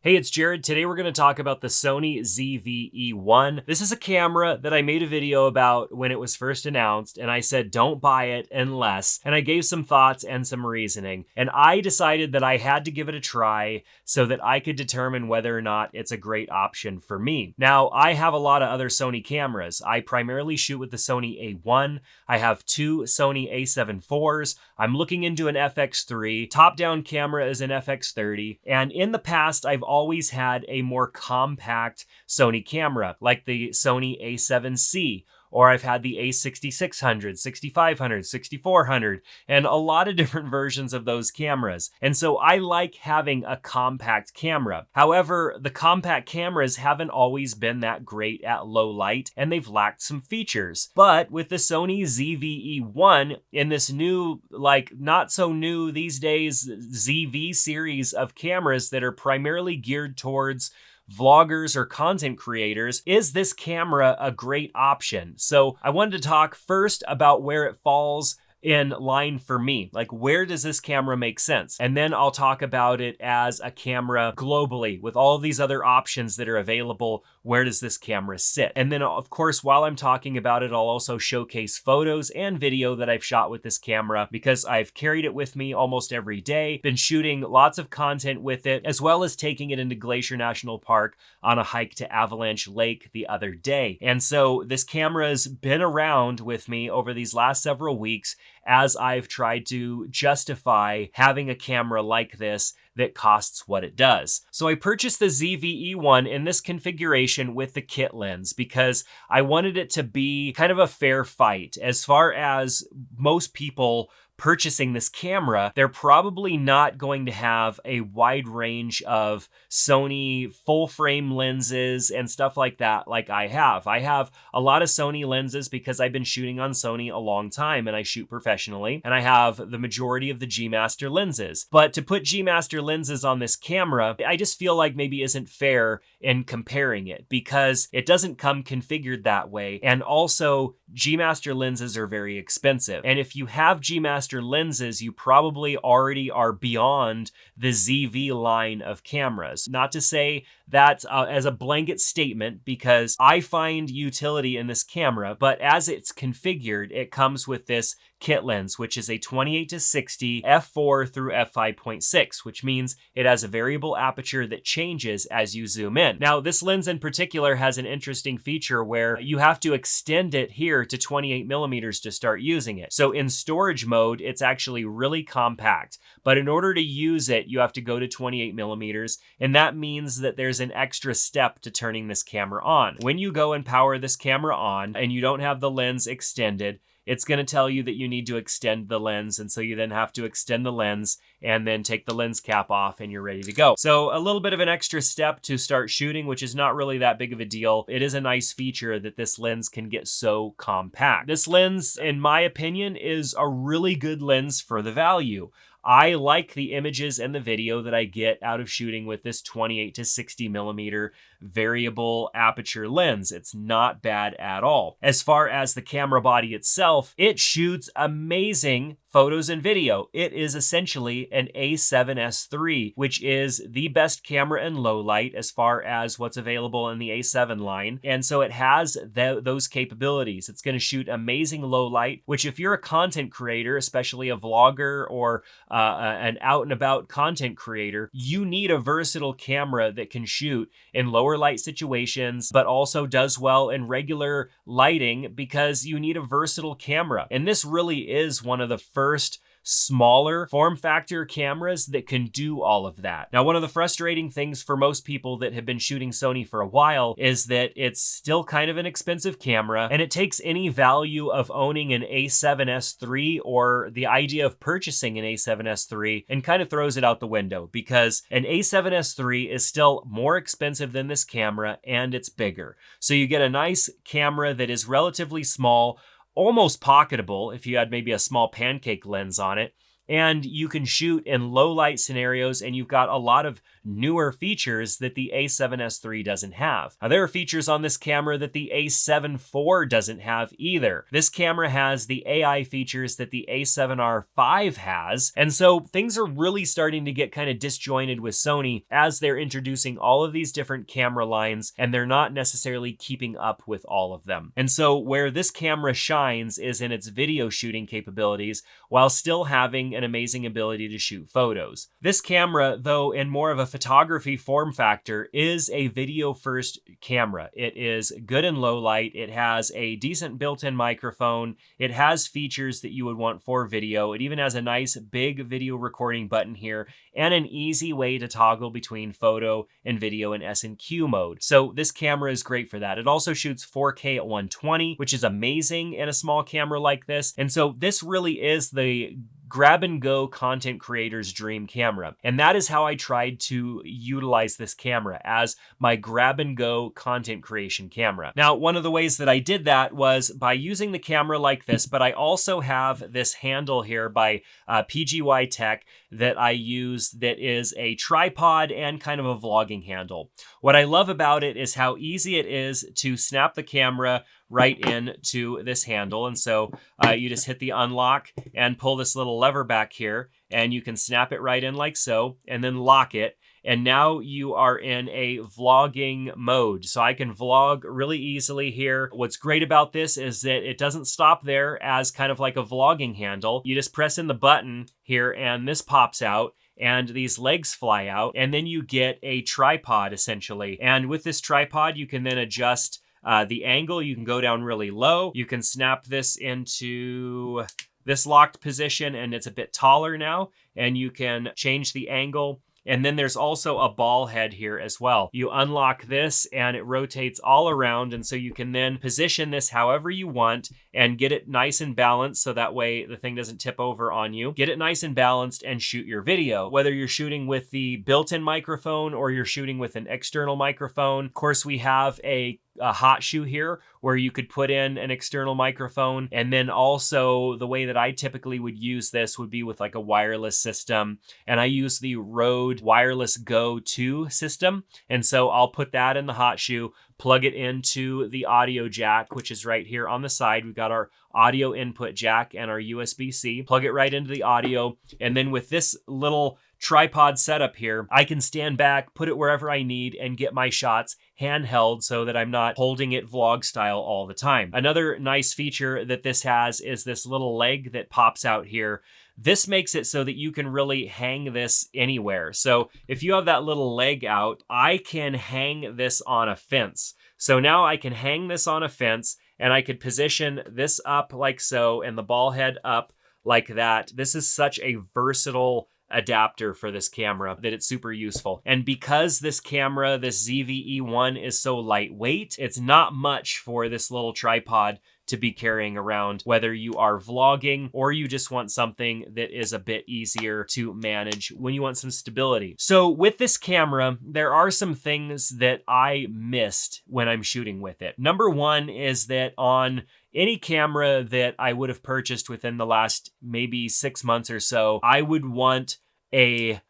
Hey, it's Jared. Today we're going to talk about the Sony ZV-E1. This is a camera that I made a video about when it was first announced, and I said don't buy it unless, and I gave some thoughts and some reasoning, and I decided that I had to give it a try so that I could determine whether or not it's a great option for me. Now, I have a lot of other Sony cameras. I primarily shoot with the Sony A1. I have two Sony A7 IVs. I'm looking into an FX3. Top-down camera is an FX30, and in the past, I've always had a more compact Sony camera, like the Sony A7C, or I've had the A6600, 6500, 6400, and a lot of different versions of those cameras. And so I like having a compact camera. However, the compact cameras haven't always been that great at low light, and they've lacked some features. But with the Sony ZV-E1 in this new, not so new these days, ZV series of cameras that are primarily geared towards vloggers or content creators, is this camera a great option? So I wanted to talk first about where it falls in line for me. Like, where does this camera make sense? And then I'll talk about it as a camera globally with all of these other options that are available. Where does this camera sit? And then, of course, while I'm talking about it, I'll also showcase photos and video that I've shot with this camera because I've carried it with me almost every day, been shooting lots of content with it, as well as taking it into Glacier National Park on a hike to Avalanche Lake the other day. And so this camera's been around with me over these last several weeks as I've tried to justify having a camera like this that costs what it does. So I purchased the ZV-E1 in this configuration with the kit lens because I wanted it to be kind of a fair fight. As far as most people purchasing this camera, they're probably not going to have a wide range of Sony full frame lenses and stuff like that like I have. I have a lot of Sony lenses because I've been shooting on Sony a long time and I shoot professionally, and I have the majority of the G Master lenses. But to put G Master lenses on this camera, I just feel like maybe isn't fair in comparing it because it doesn't come configured that way. And also, G Master lenses are very expensive. And if you have G Master lenses, you probably already are beyond the ZV line of cameras. Not to say that as a blanket statement, because I find utility in this camera, but as it's configured, it comes with this kit lens, which is a 28-60 f4 through f5.6, which means it has a variable aperture that changes as you zoom in. Now, this lens in particular has an interesting feature where you have to extend it here to 28 millimeters to start using it. So in storage mode, it's actually really compact, but in order to use it, you have to go to 28 millimeters, and that means that there's an extra step to turning this camera on. When you go and power this camera on and you don't have the lens extended, it's going to tell you that you need to extend the lens, and so you then have to extend the lens and then take the lens cap off and you're ready to go. So a little bit of an extra step to start shooting, which is not really that big of a deal. It is a nice feature that this lens can get so compact. This lens, in my opinion, is a really good lens for the value. I like the images and the video that I get out of shooting with this 28-60 millimeter variable aperture lens. It's not bad at all. As far as the camera body itself, it shoots amazing photos and video. It is essentially an A7S III, which is the best camera in low light as far as what's available in the A7 line. And so it has those capabilities. It's going to shoot amazing low light, which if you're a content creator, especially a vlogger or an out and about content creator, you need a versatile camera that can shoot in lower light situations, but also does well in regular lighting because you need a versatile camera. And this really is one of the first smaller form factor cameras that can do all of that. Now, one of the frustrating things for most people that have been shooting Sony for a while is that it's still kind of an expensive camera, and it takes any value of owning an A7S III or the idea of purchasing an A7S III and kind of throws it out the window because an A7S III is still more expensive than this camera and it's bigger. So you get a nice camera that is relatively small, almost pocketable if you had maybe a small pancake lens on it, and you can shoot in low light scenarios, and you've got a lot of newer features that the A7S III doesn't have. Now, there are features on this camera that the A7 IV doesn't have either. This camera has the AI features that the A7R5 has, and so things are really starting to get kind of disjointed with Sony as they're introducing all of these different camera lines, and they're not necessarily keeping up with all of them. And so where this camera shines is in its video shooting capabilities, while still having an amazing ability to shoot photos. This camera, though in more of a photography form factor, is a video first camera. It is good in low light, it has a decent built-in microphone, it has features that you would want for video, it even has a nice big video recording button here, and an easy way to toggle between photo and video in S&Q mode. So this camera is great for that. It also shoots 4K at 120, which is amazing in a small camera like this. And so this really is the grab and go content creator's dream camera. And that is how I tried to utilize this camera, as my grab and go content creation camera. Now, one of the ways that I did that was by using the camera like this, but I also have this handle here by PGY Tech that I use that is a tripod and kind of a vlogging handle. What I love about it is how easy it is to snap the camera right into this handle. And so you just hit the unlock and pull this little lever back here, and you can snap it right in like so, and then lock it. And now you are in a vlogging mode. So I can vlog really easily here. What's great about this is that it doesn't stop there as kind of like a vlogging handle. You just press in the button here and this pops out, and these legs fly out, and then you get a tripod essentially. And with this tripod, you can then adjust the angle. You can go down really low. You can snap this into this locked position, and it's a bit taller now, and you can change the angle. And then there's also a ball head here as well. You unlock this and it rotates all around, and so you can then position this however you want and get it nice and balanced so that way the thing doesn't tip over on you. Get it nice and balanced and shoot your video. Whether you're shooting with the built-in microphone or you're shooting with an external microphone. Of course, we have a hot shoe here where you could put in an external microphone, and then also the way that I typically would use this would be with like a wireless system, and I use the Rode Wireless Go 2 system, and so I'll put that in the hot shoe, plug it into the audio jack, which is right here on the side. We've got our audio input jack and our USB-C, plug it right into the audio, and then with this little tripod setup here, I can stand back, put it wherever I need, and get my shots handheld so that I'm not holding it vlog style all the time. Another nice feature that this has is this little leg that pops out here. This makes it so that you can really hang this anywhere. So if you have that little leg out, I can hang this on a fence. So now I can hang this on a fence, and I could position this up like so, and the ball head up like that. This is such a versatile adapter for this camera that it's super useful. And because this camera, this ZV-E1, is so lightweight, it's not much for this little tripod to be carrying around, whether you are vlogging or you just want something that is a bit easier to manage when you want some stability. So with this camera, there are some things that I missed when I'm shooting with it. Number one is that on any camera that I would have purchased within the last maybe 6 months or so, I would want a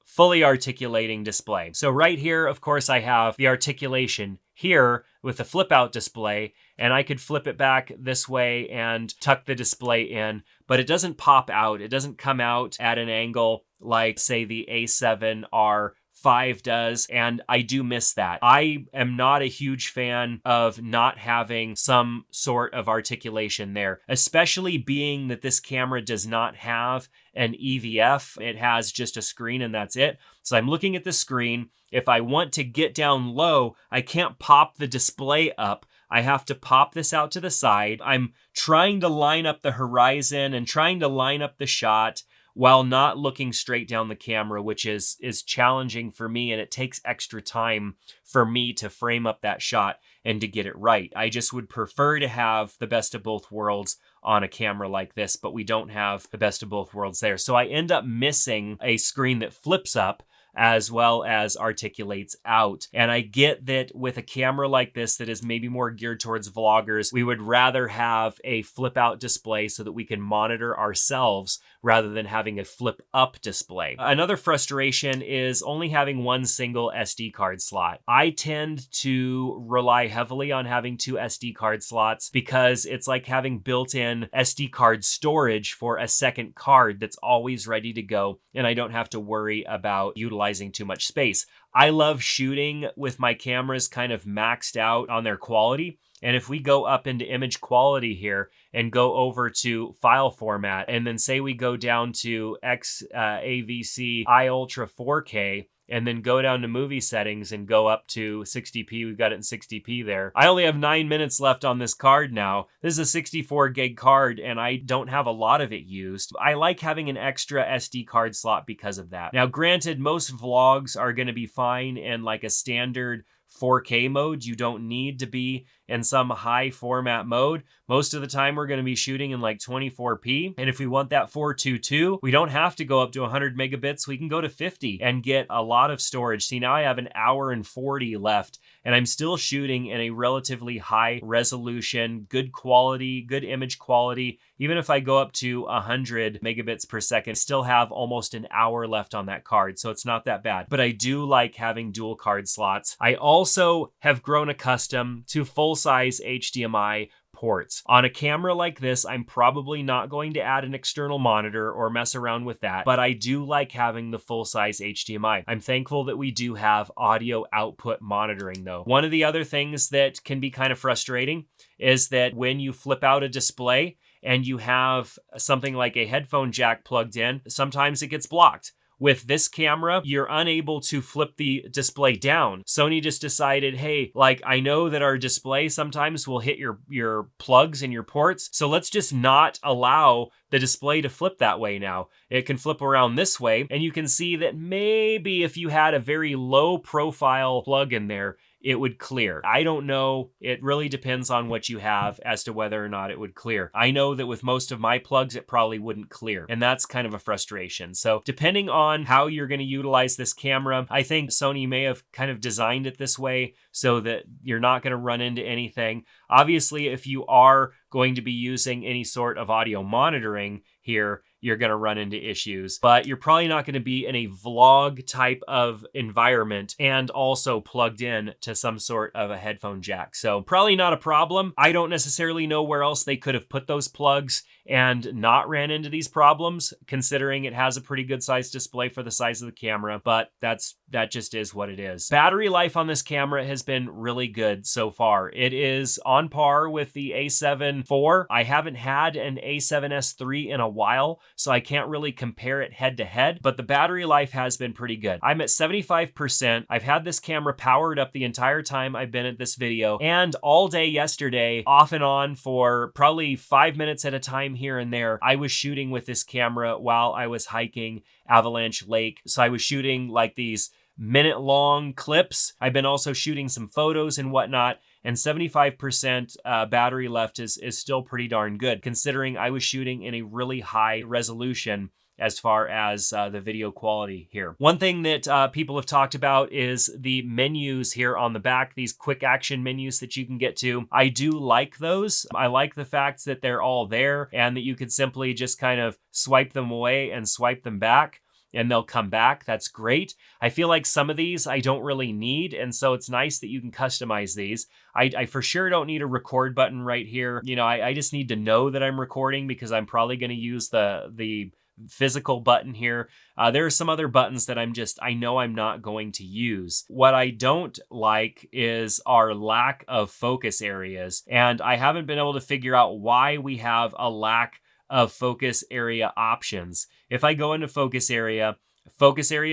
fully articulating display. So right here, of course, I have the articulation here with the flip out display, and I could flip it back this way and tuck the display in, but it doesn't pop out. It doesn't come out at an angle like, say, the A7R5 does, and I do miss that. I am not a huge fan of not having some sort of articulation there, especially being that this camera does not have an EVF. It has just a screen and that's it. So I'm looking at the screen. If I want to get down low, I can't pop the display up. I have to pop this out to the side. I'm trying to line up the horizon and trying to line up the shot while not looking straight down the camera, which is challenging for me, and it takes extra time for me to frame up that shot and to get it right. I just would prefer to have the best of both worlds on a camera like this, but we don't have the best of both worlds there. So I end up missing a screen that flips up. as well as articulates out. And I get that with a camera like this that is maybe more geared towards vloggers, we would rather have a flip out display so that we can monitor ourselves rather than having a flip up display. Another frustration is only having one single SD card slot. I tend to rely heavily on having two SD card slots because it's like having built-in SD card storage for a second card that's always ready to go, and I don't have to worry about utilizing too much space. I love shooting with my cameras kind of maxed out on their quality. And if we go up into image quality here and go over to file format, and then say we go down to XAVC iUltra 4K, and then go down to movie settings and go up to 60p. We've got it in 60p there. I only have 9 minutes left on this card now. This is a 64 gig card and I don't have a lot of it used. I like having an extra SD card slot because of that. Now, granted, most vlogs are gonna be fine in like a standard 4K mode. You don't need to be in some high format mode. Most of the time we're going to be shooting in like 24p. And if we want that 422, we don't have to go up to 100 megabits. We can go to 50 and get a lot of storage. See, now I have an hour and 40 left and I'm still shooting in a relatively high resolution, good quality, good image quality. Even if I go up to 100 megabits per second, I still have almost an hour left on that card. So it's not that bad, but I do like having dual card slots. I also have grown accustomed to full-size HDMI ports. On a camera like this, I'm probably not going to add an external monitor or mess around with that, but I do like having the full-size HDMI. I'm thankful that we do have audio output monitoring though. One of the other things that can be kind of frustrating is that when you flip out a display and you have something like a headphone jack plugged in, sometimes it gets blocked. With this camera, you're unable to flip the display down. Sony just decided, hey, like I know that our display sometimes will hit your plugs and your ports, so let's just not allow the display to flip that way now. It can flip around this way, and you can see that maybe if you had a very low profile plug in there, it would clear. I don't know. It really depends on what you have as to whether or not it would clear. I know that with most of my plugs, it probably wouldn't clear, and that's kind of a frustration. So depending on how you're going to utilize this camera, I think Sony may have kind of designed it this way so that you're not going to run into anything. Obviously, if you are going to be using any sort of audio monitoring here, you're going to run into issues, but you're probably not going to be in a vlog type of environment and also plugged in to some sort of a headphone jack. So probably not a problem. I don't necessarily know where else they could have put those plugs and not ran into these problems, considering it has a pretty good size display for the size of the camera, but that just is what it is. Battery life on this camera has been really good so far. It is on par with the A7 IV. I haven't had an A7S III in a while, so I can't really compare it head to head, but the battery life has been pretty good. I'm at 75%. I've had this camera powered up the entire time I've been at this video, and all day yesterday, off and on for probably 5 minutes at a time here and there, I was shooting with this camera while I was hiking Avalanche Lake. So I was shooting like these minute-long clips. I've been also shooting some photos and whatnot, and 75% battery left is still pretty darn good, considering I was shooting in a really high resolution as far as the video quality here. One thing that people have talked about is the menus here on the back, these quick action menus that you can get to. I do like those. I like the fact that they're all there and that you could simply just kind of swipe them away and swipe them back, and they'll come back. That's great. I feel like some of these I don't really need, and so it's nice that you can customize these. I for sure don't need a record button right here. You know, I just need to know that I'm recording because I'm probably going to use the physical button here. There are some other buttons that I know I'm not going to use. What I don't like is our lack of focus areas, and I haven't been able to figure out why we have a lack of focus area options. If I go into focus area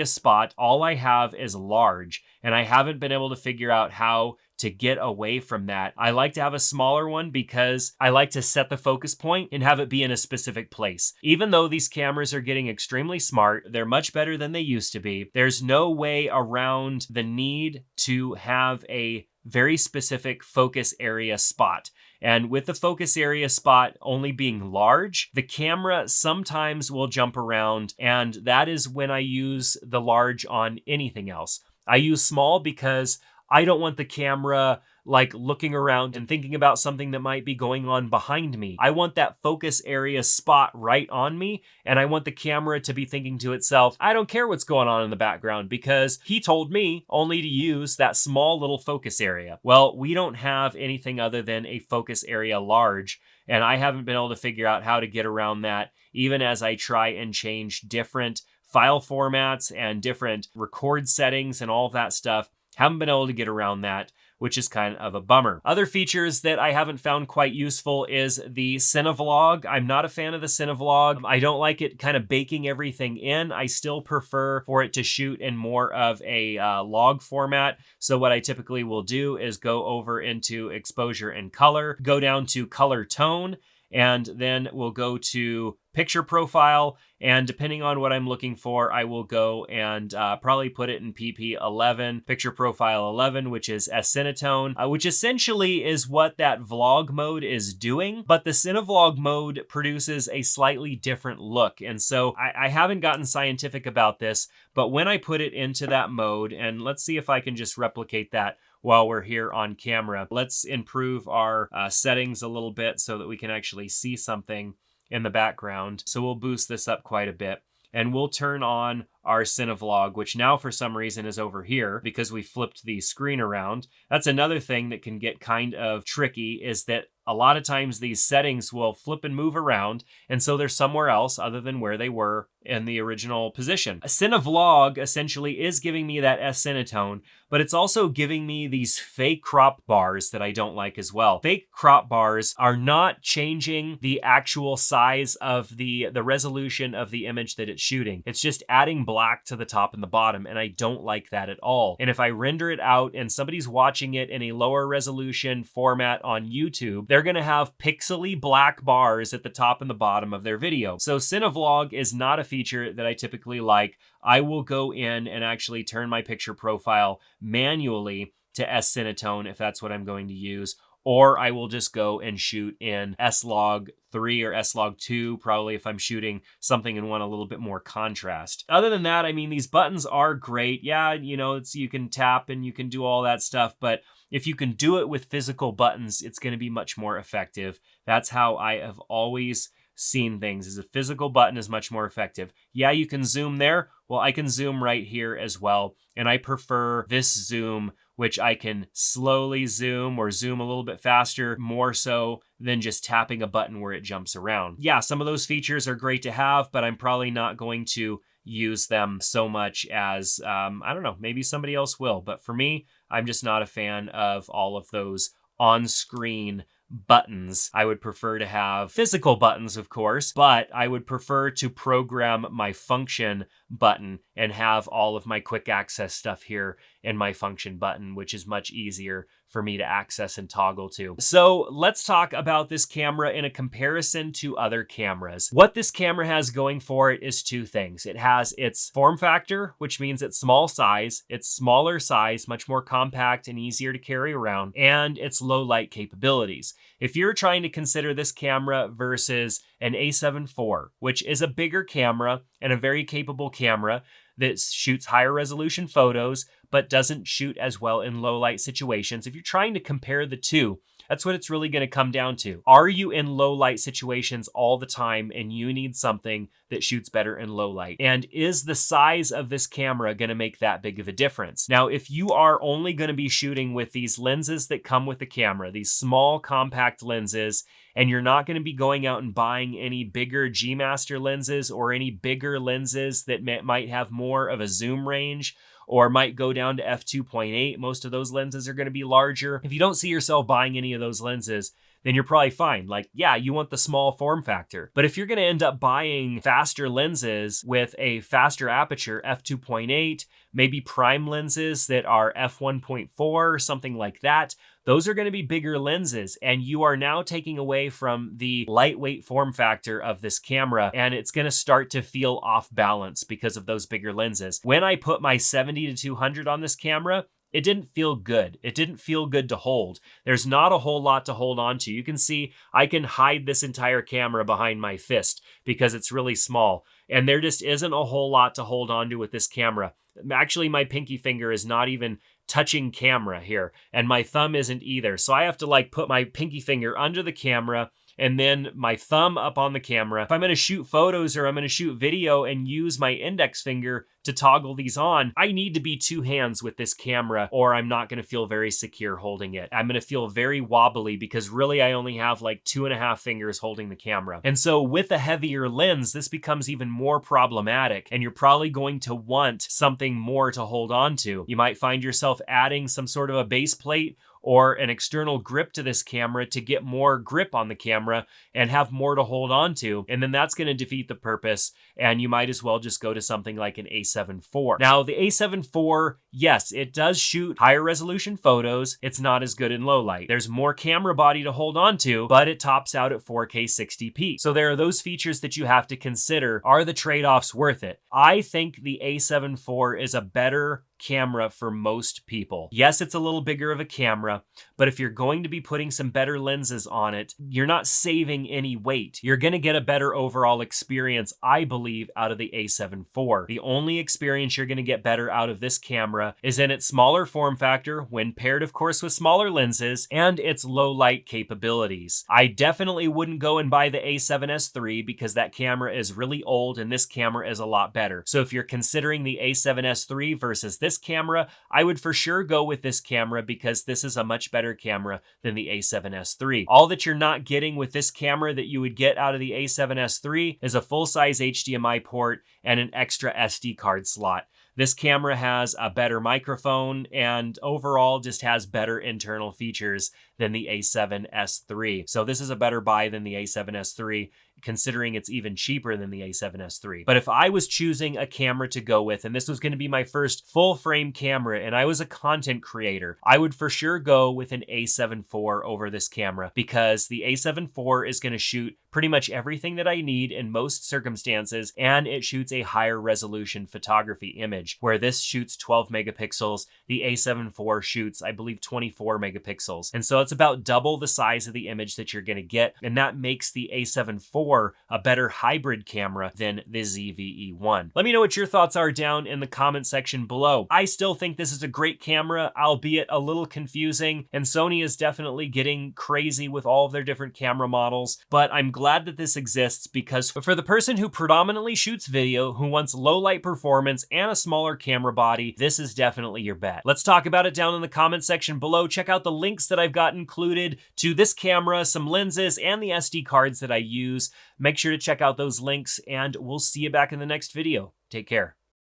spot, all I have is large, and I haven't been able to figure out how to get away from that. I like to have a smaller one because I like to set the focus point and have it be in a specific place. Even though these cameras are getting extremely smart, they're much better than they used to be. There's no way around the need to have a very specific focus area spot. And with the focus area spot only being large, the camera sometimes will jump around, and that is when I use the large on anything else. I use small because I don't want the camera like looking around and thinking about something that might be going on behind me. I want that focus area spot right on me, and I want the camera to be thinking to itself, I don't care what's going on in the background because he told me only to use that small little focus area. Well, we don't have anything other than a focus area large, and I haven't been able to figure out how to get around that, even as I try and change different file formats and different record settings and all of that stuff. Haven't been able to get around that, which is kind of a bummer. Other features that I haven't found quite useful is the Cinevlog. I'm not a fan of the Cinevlog. I don't like it kind of baking everything in. I still prefer for it to shoot in more of a log format. So what I typically will do is go over into exposure and color, go down to color tone, and then we'll go to picture profile, and depending on what I'm looking for, I will go and probably put it in PP 11, picture profile 11, which is S-Cinetone, which essentially is what that vlog mode is doing, but the Cinevlog mode produces a slightly different look. And so I haven't gotten scientific about this, but when I put it into that mode, and let's see if I can just replicate that while we're here on camera. Let's improve our settings a little bit so that we can actually see something in the background. So we'll boost this up quite a bit, and we'll turn on our Cinevlog, which now for some reason is over here because we flipped the screen around. That's another thing that can get kind of tricky, is that a lot of times these settings will flip and move around, and so they're somewhere else other than where they were in the original position. A Cinevlog essentially is giving me that S-Cinetone, but it's also giving me these fake crop bars that I don't like as well. Fake crop bars are not changing the actual size of the resolution of the image that it's shooting. It's just adding black to the top and the bottom, and I don't like that at all. And if I render it out and somebody's watching it in a lower resolution format on YouTube, they're gonna have pixely black bars at the top and the bottom of their video. So Cinevlog is not a feature that I typically like. I will go in and actually turn my picture profile manually to S-Cinetone if that's what I'm going to use, or I will just go and shoot in S-Log 3 or S-Log 2, probably if I'm shooting something and want a little bit more contrast. Other than that, I mean, these buttons are great. Yeah, you know, you can tap and you can do all that stuff, but if you can do it with physical buttons, it's going to be much more effective. That's how I have always seen things, is a physical button is much more effective. Yeah, you can zoom there. Well, I can zoom right here as well, and I prefer this zoom, which I can slowly zoom or zoom a little bit faster, more so than just tapping a button where it jumps around. Yeah, some of those features are great to have, but I'm probably not going to use them so much as, I don't know, maybe somebody else will. But for me, I'm just not a fan of all of those on-screen buttons. I would prefer to have physical buttons, of course, but I would prefer to program my function button and have all of my quick access stuff here in my function button, which is much easier for me to access and toggle to. So let's talk about this camera in a comparison to other cameras. What this camera has going for it is two things. It has its form factor, which means it's small size, it's smaller size, much more compact and easier to carry around, and its low light capabilities. If you're trying to consider this camera versus an A7 IV, which is a bigger camera and a very capable camera that shoots higher resolution photos, but doesn't shoot as well in low light situations. If you're trying to compare the two, that's what it's really going to come down to. Are you in low light situations all the time and you need something that shoots better in low light? And is the size of this camera going to make that big of a difference? Now, if you are only going to be shooting with these lenses that come with the camera, these small compact lenses, and you're not going to be going out and buying any bigger G Master lenses or any bigger lenses that might have more of a zoom range, or might go down to f2.8. Most of those lenses are going to be larger. If you don't see yourself buying any of those lenses, then you're probably fine. Like, yeah, you want the small form factor. But if you're going to end up buying faster lenses with a faster aperture, f2.8, maybe prime lenses that are f1.4, something like that, those are going to be bigger lenses, and you are now taking away from the lightweight form factor of this camera, and it's going to start to feel off balance because of those bigger lenses. When I put my 70 to 200 on this camera, it didn't feel good. It didn't feel good to hold. There's not a whole lot to hold on to. You can see I can hide this entire camera behind my fist because it's really small. And there just isn't a whole lot to hold on to with this camera. Actually, my pinky finger is not even touching camera here, and my thumb isn't either. So I have to like put my pinky finger under the camera and then my thumb up on the camera. If I'm gonna shoot photos or I'm gonna shoot video and use my index finger to toggle these on, I need to be two hands with this camera or I'm not gonna feel very secure holding it. I'm gonna feel very wobbly because really I only have like 2.5 fingers holding the camera. And so with a heavier lens, this becomes even more problematic and you're probably going to want something more to hold on to. You might find yourself adding some sort of a base plate or an external grip to this camera to get more grip on the camera and have more to hold on to. And then that's going to defeat the purpose. And you might as well just go to something like an A7 IV. Now, the A7 IV, yes, it does shoot higher resolution photos. It's not as good in low light. There's more camera body to hold on to, but it tops out at 4K 60p. So there are those features that you have to consider. Are the trade-offs worth it? I think the A7 IV is a better camera for most people. Yes, it's a little bigger of a camera, but if you're going to be putting some better lenses on it, you're not saving any weight. You're going to get a better overall experience, I believe, out of the A7 IV. The only experience you're going to get better out of this camera is in its smaller form factor, when paired, of course, with smaller lenses, and its low light capabilities. I definitely wouldn't go and buy the A7S III because that camera is really old and this camera is a lot better. So if you're considering the A7S III versus this camera, I would for sure go with this camera because this is a much better camera than the A7S III. All that you're not getting with this camera that you would get out of the A7S III is a full-size HDMI port and an extra SD card slot. This camera has a better microphone and overall just has better internal features than the A7S III. So this is a better buy than the A7S III, considering it's even cheaper than the A7S III. But if I was choosing a camera to go with, and this was going to be my first full frame camera, and I was a content creator, I would for sure go with an A7 IV over this camera because the A7 IV is going to shoot pretty much everything that I need in most circumstances, and it shoots a higher resolution photography image, where this shoots 12 megapixels, the A7 IV shoots, I believe, 24 megapixels. And so it's about double the size of the image that you're going to get, and that makes the A7 IV a better hybrid camera than the ZV-E1. Let me know what your thoughts are down in the comment section below. I still think this is a great camera, albeit a little confusing, and Sony is definitely getting crazy with all of their different camera models, but I'm glad that this exists because for the person who predominantly shoots video, who wants low light performance and a smaller camera body, this is definitely your bet. Let's talk about it down in the comment section below. Check out the links that I've got included to this camera, some lenses, and the SD cards that I use. Make sure to check out those links, and we'll see you back in the next video. Take care.